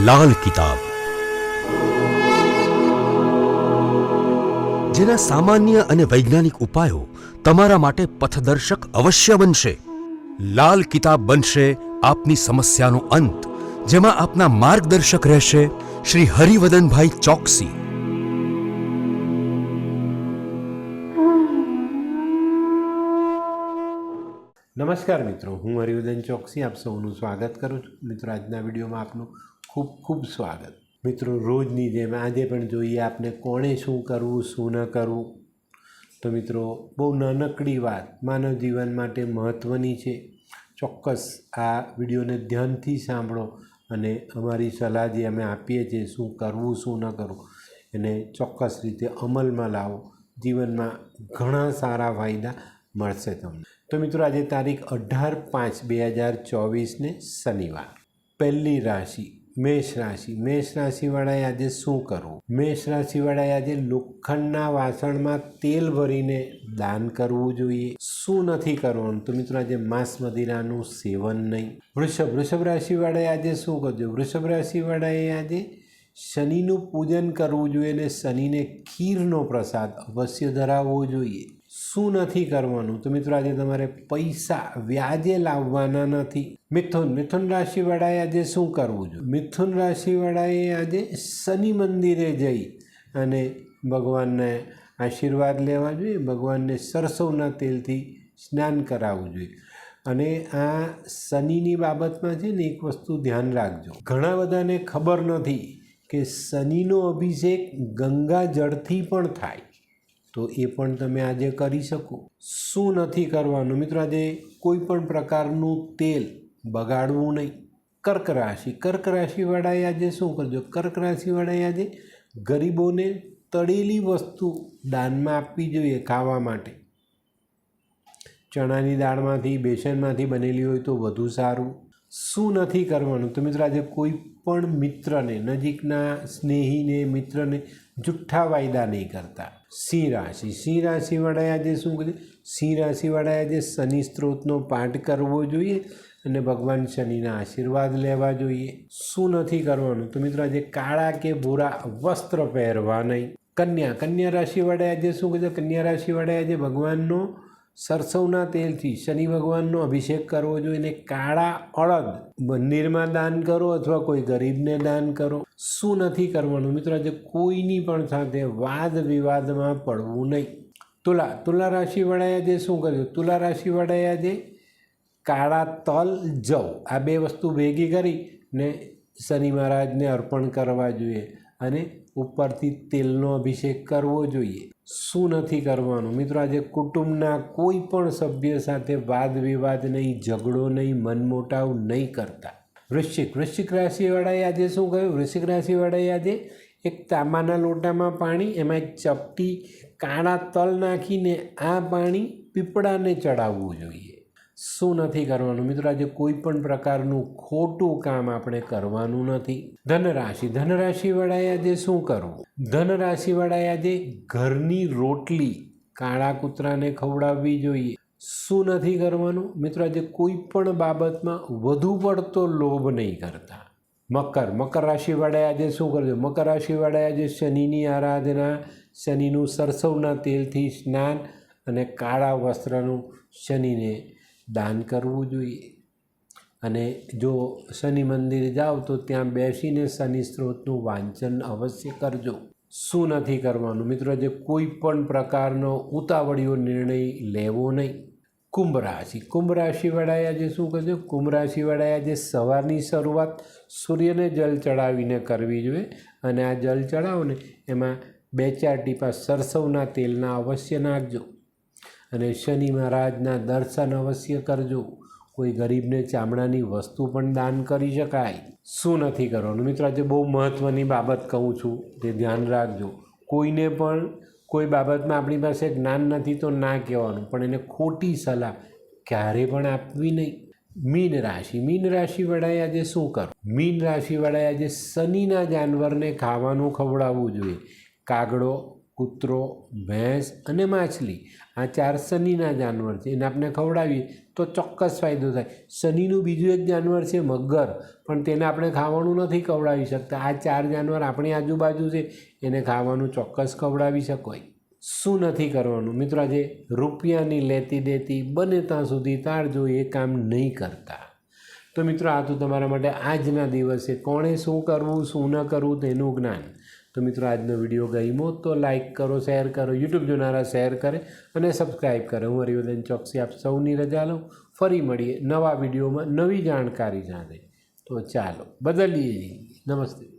લાલ કિતાબ, જેના સામાન્ય અને વૈજ્ઞાનિક ઉપાયો તમારા માટે પથદર્શક અવશ્ય બનશે. લાલ કિતાબ બનશે આપની સમસ્યાનો અંત, જેમાં આપના માર્ગદર્શક રહેશે શ્રી હરિવદનભાઈ ચોકસી. નમસ્કાર મિત્રો, હું હરિવદન ચોકસી આપ સૌનું સ્વાગત કરું છું. મિત્રો, આજના વિડીયોમાં આપનું ખૂબ ખૂબ સ્વાગત. મિત્રો, રોજની જેમ આજે પણ જોઈએ આપને કોણે શું કરવું શું ન કરવું. તો મિત્રો, બહુ નાનકડી વાત માનવ જીવન માટે મહત્ત્વની છે. ચોક્કસ આ વિડીયોને ધ્યાનથી સાંભળો અને અમારી સલાહ જે અમે આપીએ છીએ શું કરવું શું ન કરવું એને ચોક્કસ રીતે અમલમાં લાવો. જીવનમાં ઘણા સારા ફાયદા મળશે તમને. તો મિત્રો, આજે તારીખ 18/5/2024 શનિવાર. પહેલી રાશિ મેષ રાશિ. મેષ રાશિવાળાએ આજે શું કરવું? મેષ રાશિવાળાએ આજે લોખંડના વાસણમાં તેલ ભરીને દાન કરવું જોઈએ. શું નથી કરવાનું? તો મિત્રો, આજે માંસ મદિરાનું સેવન નહીં. વૃષભ રાશિવાળાએ આજે શું કરજો? વૃષભ રાશિવાળાએ આજે શનિનું પૂજન કરવું જોઈએ અને શનિને ખીરનો પ્રસાદ અવશ્ય ધરાવવો જોઈએ. શું નથી કરવાનું? તો મિત્રો, આજે તમારે પૈસા વ્યાજે લાવવાના નથી. મિથુન રાશિવાળાએ આજે શું કરવું જોઈએ? મિથુન રાશિવાળાએ આજે શનિ મંદિરે જઈ અને ભગવાનને આશીર્વાદ લેવા જોઈએ. ભગવાનને સરસવના તેલથી સ્નાન કરાવવું જોઈએ. અને આ શનિની બાબતમાં છે ને એક વસ્તુ ધ્યાન રાખજો. ઘણા બધાને ખબર નથી કે શનિનો અભિષેક ગંગા જળથી પણ થાય. તો એ પણ તમે આજે કરી શકો. શું નથી કરવાનું? મિત્રો, આજે કોઈ પણ પ્રકારનું તેલ બગાડવું નહીં. કર્ક રાશિવાળાએ આજે શું કરજો? કર્ક રાશિવાળાએ આજે ગરીબોને તળેલી વસ્તુ દાનમાં આપવી જોઈએ ખાવા માટે. ચણાની દાળમાંથી બેસનમાંથી બનેલી હોય તો વધુ સારું. શું નથી કરવાનું? તો મિત્રો, આજે કોઈ પણ મિત્રને, નજીકના સ્નેહીને, મિત્રને જુઠ્ઠા વાયદા નહીં કરતા. સિંહ રાશિવાળાએ આજે શું કરશે? સિંહ રાશિવાળાએ આજે શનિ સ્ત્રોતનો પાઠ કરવો જોઈએ અને ભગવાન શનિના આશીર્વાદ લેવા જોઈએ. શું નથી કરવાનું? તો મિત્રો, આજે કાળા કે ભૂરા વસ્ત્ર પહેરવા નહીં. કન્યા રાશિવાળાએ આજે શું કરશે? કન્યા રાશિવાળાએ આજે ભગવાનનો સરસવના તેલથી શનિ ભગવાનનો અભિષેક કરવો જોઈએ અને કાળા અડદ મંદિરમાં દાન કરો અથવા કોઈ ગરીબને દાન કરો. શું નથી કરવાનું? મિત્રો, આજે કોઈની પણ સાથે વાદ વિવાદમાં પડવું નહીં. તુલા રાશિવાળાએ આજે શું કર્યું? તુલા રાશિવાળાએ આજે કાળા તલ જવ આ બે વસ્તુ ભેગી કરીને શનિ મહારાજને અર્પણ કરવા જોઈએ અને ઉપરથી તેલનો અભિષેક કરવો જોઈએ. શું નથી કરવાનું? મિત્રો, આજે કુટુંબના કોઈ પણ સભ્ય સાથે વાદ વિવાદ નહીં, ઝઘડો નહીં, મનમોટાવ નહીં કરતા. વૃશ્ચિક રાશિવાળાએ આજે શું કહ્યું? વૃશ્ચિક રાશિવાળાએ આજે એક તાંબાના લોટામાં પાણી, એમાં એક ચપટી કાળા તલ નાખીને આ પાણી પીપળાને ચડાવવું જોઈએ. શું નથી કરવાનું? મિત્રો, આજે કોઈ પણ પ્રકારનું ખોટું કામ આપણે કરવાનું નથી. ધનરાશિવાળાએ આજે શું કરવું? ધનરાશિવાળાએ આજે ઘરની રોટલી કાળા કૂતરાને ખવડાવવી જોઈએ. શું નથી કરવાનું? મિત્રો, આજે કોઈ પણ બાબતમાં વધુ પડતો લોભ નહીં કરતા. મકર રાશિવાળાએ આજે શું કરજો? મકર રાશિવાળાએ આજે શનિની આરાધના, શનિનું સરસવના તેલથી સ્નાન અને કાળા વસ્ત્રનું શનિને દાન કરવું જોઈએ. અને જો શનિ મંદિર જાઓ તો ત્યાં બેસીને શનિ સ્ત્રોતનું વાંચન અવશ્ય કરજો. શું નથી કરવાનું? મિત્રો, આજે કોઈ પણ પ્રકારનો ઉતાવળિયો નિર્ણય લેવો નહીં. કુંભ રાશિવાળાએ આજે શું કરજો? કુંભ રાશિવાળાએ આજે સવારની શરૂઆત સૂર્યને જલ ચડાવીને કરવી જોઈએ અને આ જલ ચડાવો ને એમાં 2-4 ટીપા સરસવના તેલના અવશ્ય નાખજો અને શનિ મહારાજના દર્શન અવશ્ય કરજો. કોઈ ગરીબને ચામડાની વસ્તુ પણ દાન કરી શકાય. શું નથી કરવાનું? મિત્રો, આજે બહુ મહત્ત્વની બાબત કહું છું, તે ધ્યાન રાખજો. કોઈને પણ કોઈ બાબતમાં આપણી પાસે જ્ઞાન નથી તો ના કહેવાનું, પણ એને ખોટી સલાહ ક્યારે પણ આપવી નહીં. મીન રાશિવાળાએ આજે શું કરવું? મીન રાશિવાળાએ આજે શનિના જાનવરને ખાવાનું ખવડાવવું જોઈએ. કાગડો, કૂતરો, ભેંસ અને માછલી આ 4 શનિના જાનવર છે. એને આપણે ખવડાવીએ તો ચોક્કસ ફાયદો થાય. શનિનું બીજું એક જાનવર છે મગર, પણ તેને આપણે ખાવાનું નથી ખવડાવી શકતા. આ 4 જાનવર આપણી આજુબાજુ છે, એને ખાવાનું ચોક્કસ ખવડાવી શકોય. શું નથી કરવાનું મિત્રો? આજે રૂપિયાની લેતી દેતી બને ત્યાં સુધી ટાળજો, એ કામ નહીં કરતા. તો મિત્રો આ તો તમારા માટે આજના દિવસે કોણે શું કરવું શું ન કરવું તેનું જ્ઞાન. તો મિત્રો આજનો વિડીયો ગમ્યો તો લાઈક કરો, શેર કરો, યુટ્યુબ જોનારા શેર કરે અને સબસ્ક્રાઈબ કરે. હું હરિવર્ધન ચોકસી આપ સૌની રજા લઉં. ફરી મળીએ નવા વિડીયોમાં નવી જાણકારી સાથે. તો ચાલો બદલીએ. નમસ્તે.